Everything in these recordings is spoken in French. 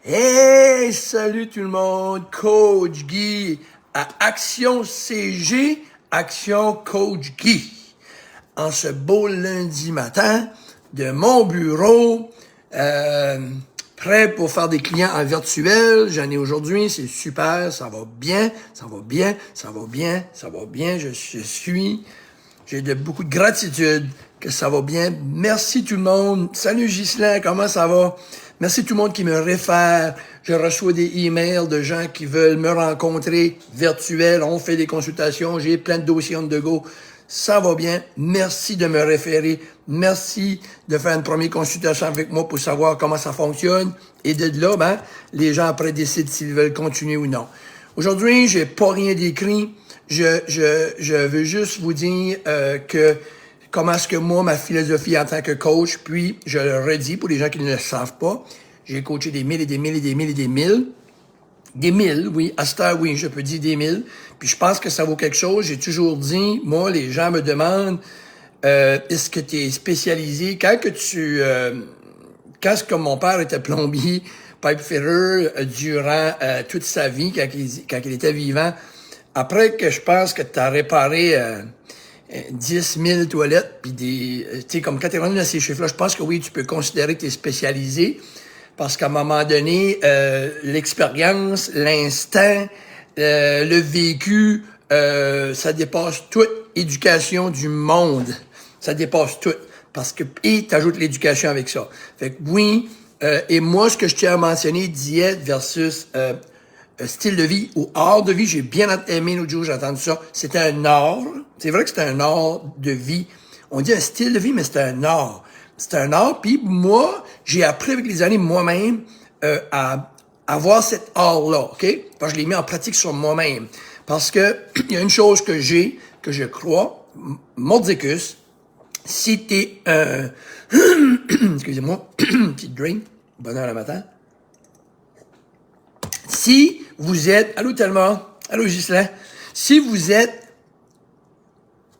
Hey, salut tout le monde, Coach Guy à Action CG, Action Coach Guy. En ce beau lundi matin, de mon bureau, prêt pour faire des clients en virtuel. J'en ai aujourd'hui, c'est super, ça va bien, ça va bien, ça va bien, ça va bien. J'ai beaucoup de gratitude que ça va bien. Merci tout le monde. Salut Ghislain, comment ça va? Merci tout le monde qui me réfère. Je reçois des emails de gens qui veulent me rencontrer virtuel. On fait des consultations. J'ai plein de dossiers on the go. Ça va bien. Merci de me référer. Merci de faire une première consultation avec moi pour savoir comment ça fonctionne. Et de là, les gens après décident s'ils veulent continuer ou non. Aujourd'hui, j'ai pas rien d'écrit. Je veux juste vous dire que comment est-ce que moi, ma philosophie en tant que coach, puis je le redis pour les gens qui ne le savent pas, j'ai coaché des mille et des mille et des mille et des mille. Des mille, oui. À cette heure, oui, je peux dire des mille. Puis je pense que ça vaut quelque chose. J'ai toujours dit, moi, les gens me demandent, est-ce que tu es spécialisé? Quand que mon père était plombier, pipe fitter, durant toute sa vie, quand il était vivant, après que je pense que tu as réparé 10 000 toilettes, puis tu sais, comme quand tu es rendu dans ces chiffres-là, je pense que oui, tu peux considérer que tu es spécialisé, parce qu'à un moment donné, l'expérience, l'instinct, le vécu, ça dépasse toute éducation du monde. Ça dépasse tout. Parce que, et t'ajoutes l'éducation avec ça. Fait que oui, et moi, ce que je tiens à mentionner, diète versus style de vie ou art de vie, j'ai bien aimé l'autre jour, j'ai entendu ça. C'était un art. C'est vrai que c'était un art de vie. On dit un style de vie, mais c'était un art. C'est un art. Puis moi, j'ai appris avec les années moi-même à avoir cet art-là, OK? Parce que je l'ai mis en pratique sur moi-même. Parce que il y a une chose que je crois, mordicus, si t'es un... excusez-moi, petite drink, bonheur le matin. Si vous êtes... Allô Thelma, allô Ghislain. Si vous êtes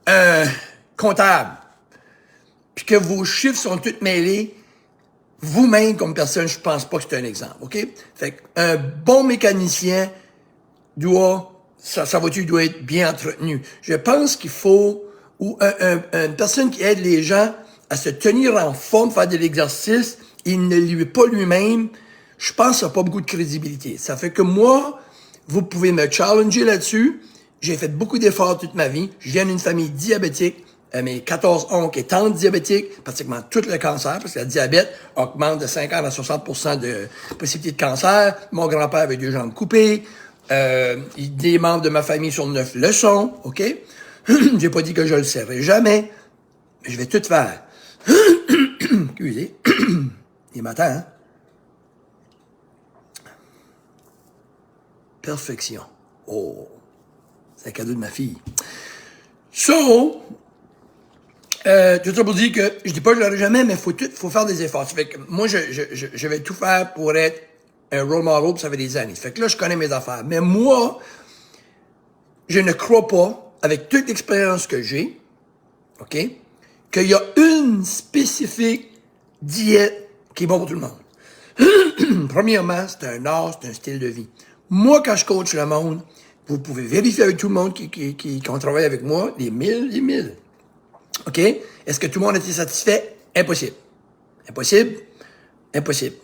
un comptable, puis que vos chiffres sont tous mêlés, vous-même, comme personne, je pense pas que c'est un exemple, OK? Fait qu'un bon mécanicien sa voiture doit être bien entretenue. Je pense qu'il faut, ou une personne qui aide les gens à se tenir en forme, faire de l'exercice, il ne lui est pas lui-même, je pense que ça n'a pas beaucoup de crédibilité. Ça fait que moi, vous pouvez me challenger là-dessus. J'ai fait beaucoup d'efforts toute ma vie. Je viens d'une famille diabétique. Mes 14 oncles et tantes diabétiques, pratiquement tout le cancer, parce que le diabète augmente de 50 à 60% de possibilité de cancer. Mon grand-père avait 2 jambes coupées. Des membres de ma famille sur 9 le sont, OK? J'ai pas dit que je le serai jamais, mais je vais tout faire. Excusez. Il m'attend, hein? Perfection. Oh, c'est un cadeau de ma fille. So, tout ça pour dire que je dis pas que je l'aurai jamais, mais faut faire des efforts. Ça fait que moi, je vais tout faire pour être un role model, ça fait des années. Ça fait que là, je connais mes affaires. Mais moi, je ne crois pas, avec toute l'expérience que j'ai, OK, qu'il y a une spécifique diète qui est bonne pour tout le monde. Premièrement, c'est un art, c'est un style de vie. Moi, quand je coach le monde, vous pouvez vérifier avec tout le monde qui travaille avec moi, les mille. OK? Est-ce que tout le monde était satisfait? Impossible. Impossible.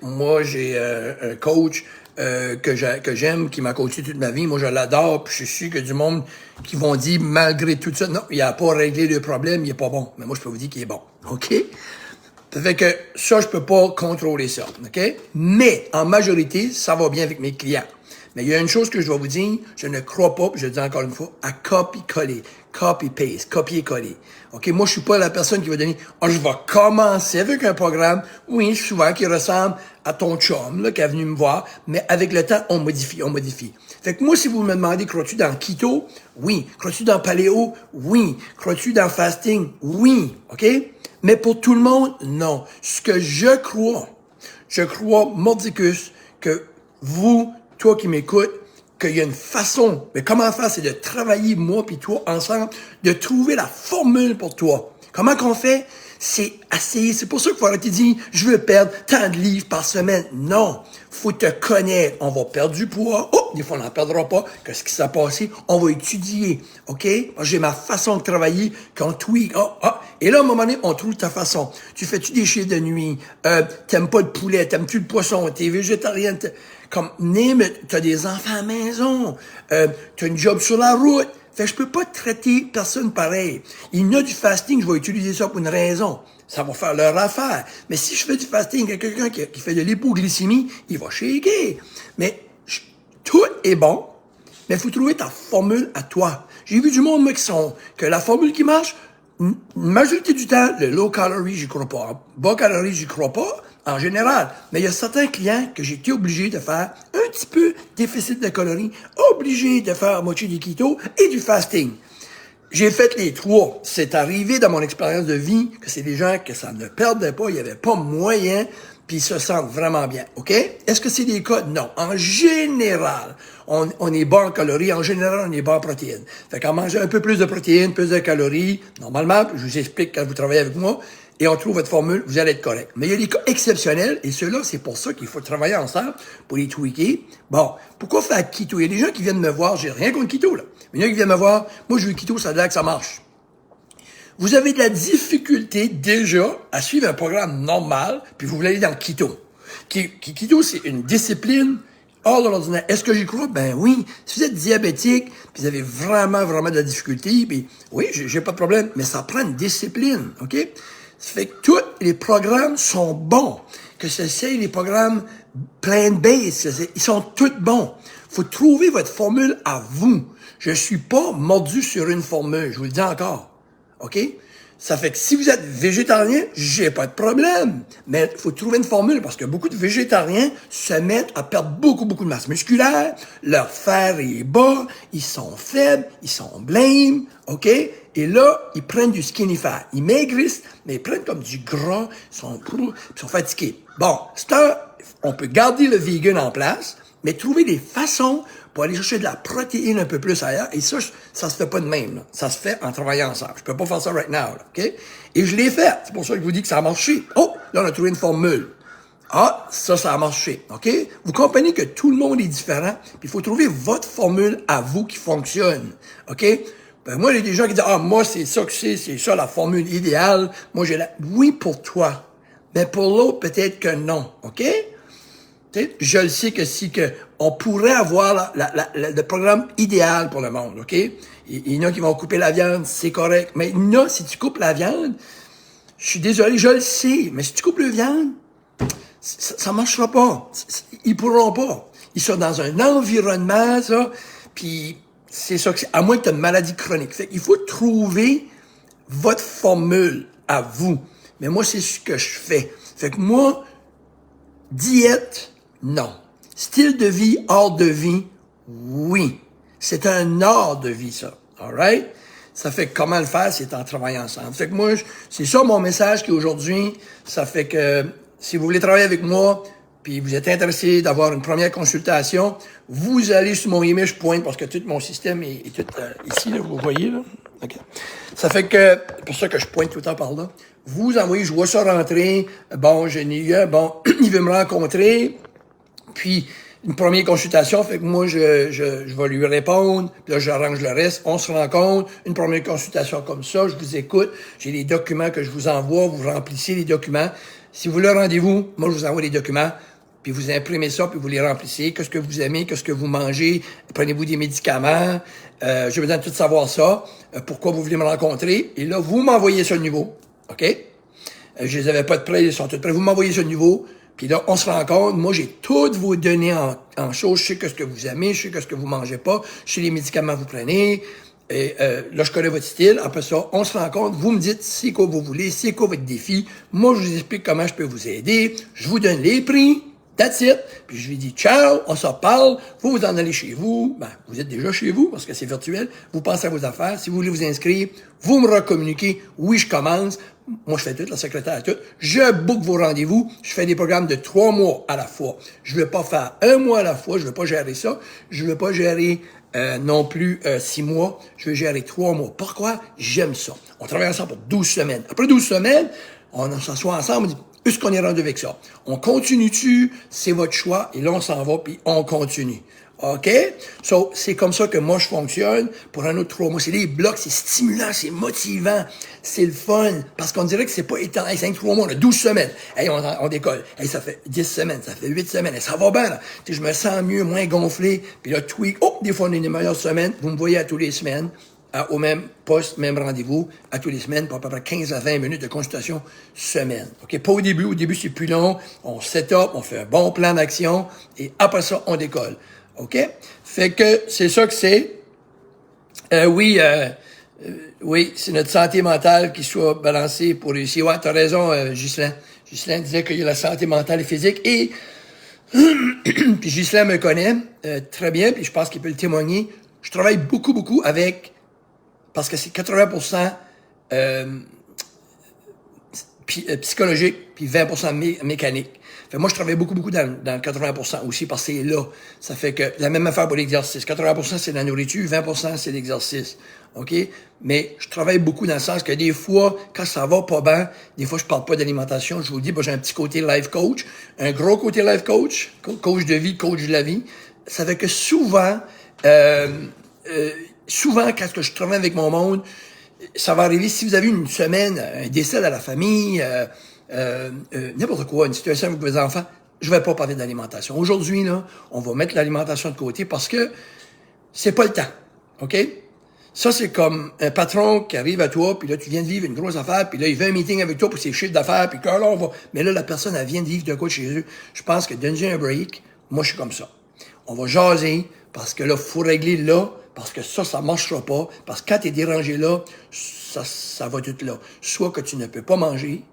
Moi, j'ai un coach que j'aime, qui m'a coaché toute ma vie. Moi, je l'adore, puis je suis sûr que du monde qui vont dire, malgré tout ça, non, il n'a pas réglé le problème, il est pas bon. Mais moi, je peux vous dire qu'il est bon. OK? Ça fait que ça, je peux pas contrôler ça. OK? Mais, en majorité, ça va bien avec mes clients. Mais il y a une chose que je dois vous dire, je ne crois pas, puis je le dis encore une fois, à copier-coller. Copy-paste, copier-coller. OK? Moi, je suis pas la personne qui va donner, je vais commencer avec un programme, oui, souvent, qui ressemble à ton chum, là, qui est venu me voir, mais avec le temps, on modifie. Fait que moi, si vous me demandez, crois-tu dans keto? Oui. Crois-tu dans paléo? Oui. Crois-tu dans fasting? Oui. OK? Mais pour tout le monde, non. Ce que je crois, mordicus, que vous, toi qui m'écoutes, qu'il y a une façon, mais comment faire, c'est de travailler, moi puis toi, ensemble, de trouver la formule pour toi. Comment qu'on fait? c'est assez. C'est pour ça qu'il faut arrêter de dire, je veux perdre tant de livres par semaine. Non. Faut te connaître. On va perdre du poids. Oh, des fois, on n'en perdra pas. Qu'est-ce qui s'est passé? On va étudier. OK? Moi, j'ai ma façon de travailler qu'on tweak. Et là, à un moment donné, on trouve ta façon. Tu fais-tu des chiffres de nuit? T'aimes pas le poulet? T'aimes-tu le poisson? T'es végétarienne? Comme, t'as des enfants à la maison. T'as une job sur la route. Fait que je peux pas traiter personne pareil. Il y a du fasting, je vais utiliser ça pour une raison. Ça va faire leur affaire. Mais si je fais du fasting avec quelqu'un qui fait de l'hypoglycémie, il va shaker. Mais tout est bon, mais il faut trouver ta formule à toi. J'ai vu du monde, moi, que la formule qui marche, majorité du temps, le low calorie, j'y crois pas. Bas calorie, j'y crois pas, en général. Mais il y a certains clients que j'ai été obligé de faire un petit peu déficit de calories, obligé de faire moitié du keto et du fasting. J'ai fait les trois. C'est arrivé dans mon expérience de vie que c'est des gens que ça ne perdait pas, il n'y avait pas moyen, puis ils se sentent vraiment bien. OK? Est-ce que c'est des cas? Non. En général, on est bas en calories. En général, on est bas en protéines. Fait qu'en mangeant un peu plus de protéines, plus de calories, normalement, je vous explique quand vous travaillez avec moi, et on trouve votre formule, vous allez être correct. Mais il y a des cas exceptionnels, et ceux-là, c'est pour ça qu'il faut travailler ensemble pour les tweaker. Bon, pourquoi faire keto? Il y a des gens qui viennent me voir, j'ai rien contre keto, là. Mais il y en a qui viennent me voir, moi, je veux keto, ça a l'air que ça marche. Vous avez de la difficulté, déjà, à suivre un programme normal, puis vous voulez aller dans le keto. Keto, c'est une discipline hors de l'ordinaire. Est-ce que j'y crois? Ben oui. Si vous êtes diabétique, puis vous avez vraiment, vraiment de la difficulté, puis oui, j'ai pas de problème, mais ça prend une discipline, OK? Ça fait que tous les programmes sont bons. Que ce soit les programmes plant-based, ils sont tous bons. Faut trouver votre formule à vous. Je suis pas mordu sur une formule, je vous le dis encore. OK? Ça fait que si vous êtes végétarien, j'ai pas de problème. Mais il faut trouver une formule parce que beaucoup de végétariens se mettent à perdre beaucoup de masse musculaire, leur fer est bas, ils sont faibles, ils sont blêmes, OK? Et là, ils prennent du skinny fat. Ils maigrissent, mais ils prennent comme du gras, ils sont fatigués. Bon, on peut garder le vegan en place, mais trouver des façons pour aller chercher de la protéine un peu plus ailleurs. Et ça se fait pas de même, là. Ça se fait en travaillant ensemble. Je peux pas faire ça right now, là, OK? Et je l'ai fait. C'est pour ça que je vous dis que ça a marché. Oh, là, on a trouvé une formule. Ah, ça a marché, OK? Vous comprenez que tout le monde est différent, puis il faut trouver votre formule à vous qui fonctionne, OK? Ben, moi, il y a des gens qui disent, moi, c'est ça que c'est ça la formule idéale. Moi, oui, pour toi. Mais pour l'autre, peut-être que non, OK? Je le sais que on pourrait avoir le programme idéal pour le monde, OK? Il y en a qui vont couper la viande, c'est correct. Mais il y en a, si tu coupes la viande, je suis désolé, je le sais, mais si tu coupes la viande, ça marchera pas. Ils pourront pas. Ils sont dans un environnement, ça, puis c'est ça que c'est, à moins que tu aies une maladie chronique. Fait qu'il faut trouver votre formule à vous. Mais moi, c'est ce que je fais. Fait que moi, diète, non. Style de vie, art de vie, oui. C'est un art de vie, ça. All right? Ça fait que comment le faire, c'est en travaillant ensemble. Fait que moi, c'est ça mon message qui aujourd'hui, ça fait que si vous voulez travailler avec moi, puis vous êtes intéressé d'avoir une première consultation, vous allez sur mon email, je pointe parce que tout mon système est tout ici, là, vous voyez, là. Okay. Ça fait que, pour ça que je pointe tout le temps par là. Vous envoyez, je vois ça rentrer, il veut me rencontrer, puis une première consultation, fait que moi, je vais lui répondre, puis là, j'arrange le reste, on se rencontre, une première consultation comme ça, je vous écoute, j'ai les documents que je vous envoie, vous remplissez les documents. Si vous voulez un rendez-vous, moi, je vous envoie les documents, puis vous imprimez ça, puis vous les remplissez. Qu'est-ce que vous aimez, qu'est-ce que vous mangez, prenez-vous des médicaments, j'ai besoin de tout savoir ça, pourquoi vous voulez me rencontrer, et là, vous m'envoyez ça au niveau, OK? Je les avais pas de près, ils sont tous prêts, vous m'envoyez ça au niveau, puis là, on se rencontre, moi, j'ai toutes vos données en choses, je sais qu'est-ce que vous aimez, je sais qu'est-ce que vous mangez pas, je sais les médicaments que vous prenez, et là, je connais votre style. Après ça, on se rencontre. Vous me dites c'est quoi vous voulez, c'est quoi votre défi. Moi, je vous explique comment je peux vous aider. Je vous donne les prix. That's it. Puis je lui dis ciao, on s'en parle. Vous en allez chez vous. Ben, vous êtes déjà chez vous parce que c'est virtuel. Vous pensez à vos affaires. Si vous voulez vous inscrire, vous me recommuniquez. Oui, je commence. Moi, je fais tout, la secrétaire, tout. Je book vos rendez-vous. Je fais des programmes de 3 mois à la fois. Je ne vais pas faire 1 mois à la fois. Je ne vais pas gérer ça. Je ne vais pas gérer non plus 6 mois, je veux gérer 3 mois. Pourquoi? J'aime ça. On travaille ensemble pour 12 semaines. Après 12 semaines, on s'assoit ensemble, on dit, où est-ce qu'on est rendu avec ça? On continue-tu? C'est votre choix. Et là, on s'en va, puis on continue. OK? So, c'est comme ça que moi, je fonctionne pour un autre 3 mois. C'est des blocs, c'est stimulant, c'est motivant, c'est le fun. Parce qu'on dirait que c'est pas étant, hey, 5-3 mois, on a 12 semaines. Hey, on décolle. Hey, ça fait 10 semaines, ça fait 8 semaines. Hey, ça va bien, là. Tu sais, je me sens mieux, moins gonflé. Puis là, tweak. Oh, des fois, on a une meilleure semaine. Vous me voyez à tous les semaines. Au même poste, même rendez-vous, à tous les semaines, pour à peu près 15 à 20 minutes de consultation semaine. OK? Pas au début. Au début, c'est plus long. On set up, on fait un bon plan d'action, et après ça, on décolle. OK? Fait que c'est ça que c'est. Oui, c'est notre santé mentale qui soit balancée pour réussir. Ouais, t'as raison, Ghislain. Ghislain disait qu'il y a la santé mentale et physique. Et puis Ghislain me connaît très bien, puis je pense qu'il peut le témoigner. Je travaille beaucoup avec, parce que c'est 80% psychologique, puis 20% mécanique. Fait moi, je travaille beaucoup dans le 80% aussi, parce que c'est là. Ça fait que la même affaire pour l'exercice. 80% c'est la nourriture, 20% c'est l'exercice. OK? Mais je travaille beaucoup dans le sens que des fois, quand ça va pas bien, des fois, je parle pas d'alimentation. Je vous dis, j'ai un petit côté life coach, un gros côté life coach, coach de vie, coach de la vie. Ça fait que souvent, quand je travaille avec mon monde, ça va arriver, si vous avez une semaine, un décès à la famille, n'importe quoi, une situation avec vos enfants, je vais pas parler d'alimentation. Aujourd'hui, là, on va mettre l'alimentation de côté parce que c'est pas le temps. OK? Ça, c'est comme un patron qui arrive à toi, puis là, tu viens de vivre une grosse affaire, puis là, il veut un meeting avec toi pour ses chiffres d'affaires, puis là, on va... Mais là, la personne, elle vient de vivre de quoi chez eux. Je pense que donner un break, moi, je suis comme ça. On va jaser, parce que là, faut régler là, parce que ça marchera pas, parce que quand t'es dérangé là, ça va tout là. Soit que tu ne peux pas manger,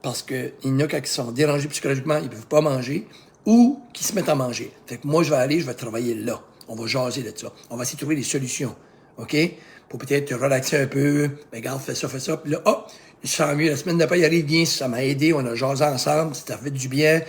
parce que il y en a qui sont dérangés psychologiquement, ils peuvent pas manger, ou qui se mettent à manger. Fait que moi, je vais travailler là. On va jaser de ça. On va essayer de trouver des solutions. OK? Pour peut-être te relaxer un peu. Ben, regarde, fais ça. Puis là, je sens mieux. La semaine d'après, il arrive bien, ça m'a aidé. On a jasé ensemble. Ça fait du bien.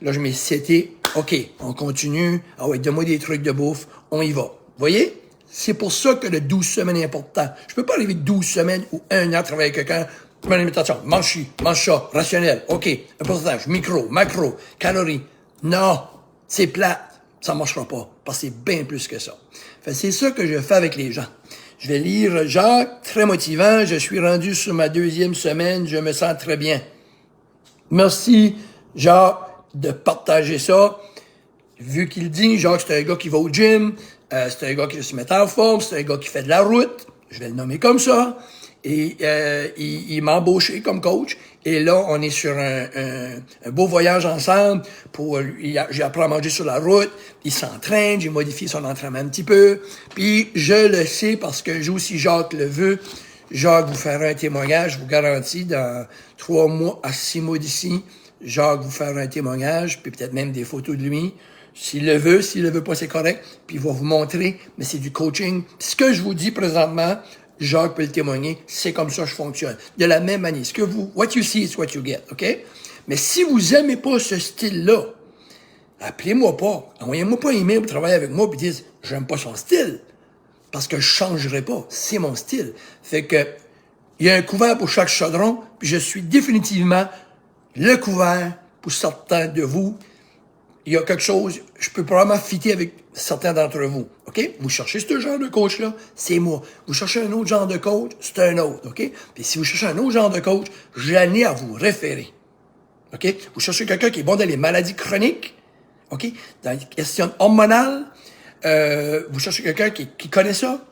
Là, je m'ai seté. OK, on continue. Ah ouais, donne-moi des trucs de bouffe. On y va. Vous voyez? C'est pour ça que le 12 semaines est important. Je peux pas arriver 12 semaines ou 1 an à travailler avec quelqu'un. Mon alimentation, mange ça, rationnel. OK, un pourcentage, micro, macro, calories. Non, c'est plate. Ça marchera pas. Parce que c'est bien plus que ça. Fait, c'est ça que je fais avec les gens. Je vais lire Jacques, très motivant. Je suis rendu sur ma 2e semaine. Je me sens très bien. Merci, Jacques, de partager ça. Vu qu'il dit, Jacques, c'est un gars qui va au gym. C'est un gars qui veut se mettre en forme. C'est un gars qui fait de la route. Je vais le nommer comme ça. Et il m'a embauché comme coach. Et là, on est sur un beau voyage ensemble. J'ai appris à manger sur la route. Il s'entraîne. J'ai modifié son entraînement un petit peu. Puis, je le sais parce que aussi Jacques le veut. Jacques vous fera un témoignage. Je vous garantis, dans 3 mois à 6 mois d'ici, Jacques vous fera un témoignage. Puis peut-être même des photos de lui. S'il le veut pas, c'est correct. Puis il va vous montrer. Mais c'est du coaching. Puis ce que je vous dis présentement, Jacques peut le témoigner, c'est comme ça que je fonctionne. De la même manière. What you see is what you get, OK? Mais si vous aimez pas ce style-là, appelez-moi pas. Envoyez-moi pas un email pour travailler avec moi puis dites, j'aime pas son style. Parce que je changerai pas. C'est mon style. Fait que, il y a un couvert pour chaque chaudron, puis je suis définitivement le couvert pour certains de vous. Il y a quelque chose, je peux probablement fitter avec certains d'entre vous, OK? Vous cherchez ce genre de coach-là, c'est moi. Vous cherchez un autre genre de coach, c'est un autre, OK? Puis si vous cherchez un autre genre de coach, j'en ai à vous référer, OK? Vous cherchez quelqu'un qui est bon dans les maladies chroniques, OK? Dans les questions hormonales, vous cherchez quelqu'un qui connaît ça,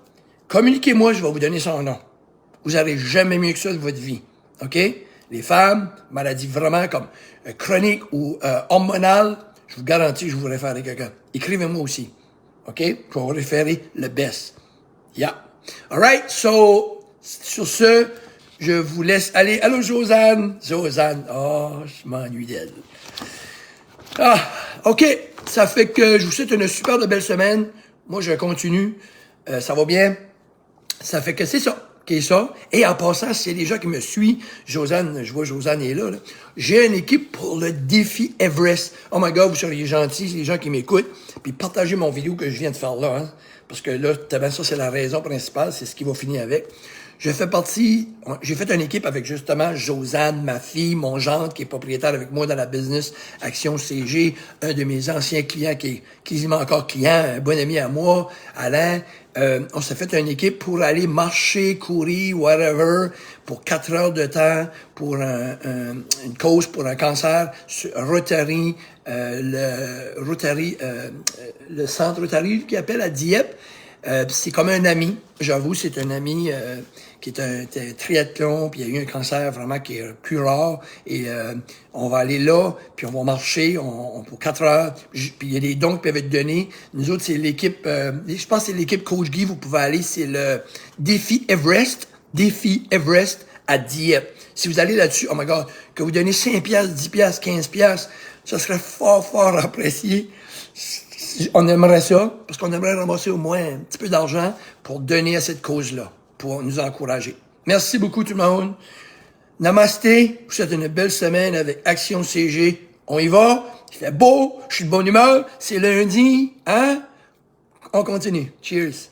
communiquez-moi, je vais vous donner son nom. Vous n'aurez jamais mieux que ça de votre vie, OK? Les femmes, maladies vraiment comme chroniques ou hormonales, je vous garantis que je vous référerai quelqu'un. Écrivez-moi aussi. OK? Je vais vous référer le best. Yeah. All right. So, sur ce, je vous laisse aller. Allô, Josanne. Josanne. Oh, je m'ennuie d'elle. Ah, OK. Ça fait que je vous souhaite une super belle semaine. Moi, je continue. Ça va bien. Ça fait que c'est ça. OK, ça. Et en passant, s'il y a des gens qui me suivent, Josiane, je vois Josiane est là, j'ai une équipe pour le défi Everest. Oh my God, vous seriez gentils, c'est les gens qui m'écoutent. Puis partagez mon vidéo que je viens de faire là, hein. Parce que là, ça, c'est la raison principale, c'est ce qui va finir avec. J'ai fait une équipe avec justement Josiane, ma fille, mon gendre qui est propriétaire avec moi dans la business Action CG, un de mes anciens clients qui est quasiment encore client, un bon ami à moi, Alain. On s'est fait une équipe pour aller marcher, courir, whatever, pour 4 heures de temps, pour une cause pour un cancer, Rotary, le centre Rotary qui appelle à Dieppe. C'est comme un ami, j'avoue, c'est un ami qui est un triathlon, puis il y a eu un cancer vraiment qui est plus rare, et on va aller là, puis on va marcher pour 4 heures, puis il y a des dons qui peuvent être donnés. Nous autres, c'est l'équipe, je pense que c'est l'équipe Coach Guy, vous pouvez aller, c'est le défi Everest à Dieppe. Si vous allez là-dessus, oh my God, que vous donnez 5 piastres, 10 piastres, 15 piastres, ça serait fort, fort apprécié. On aimerait ça, parce qu'on aimerait ramasser au moins un petit peu d'argent pour donner à cette cause-là, pour nous encourager. Merci beaucoup tout le monde. Namasté, je vous souhaite une belle semaine avec Action CG. On y va, il fait beau, je suis de bonne humeur, c'est lundi, hein? On continue. Cheers.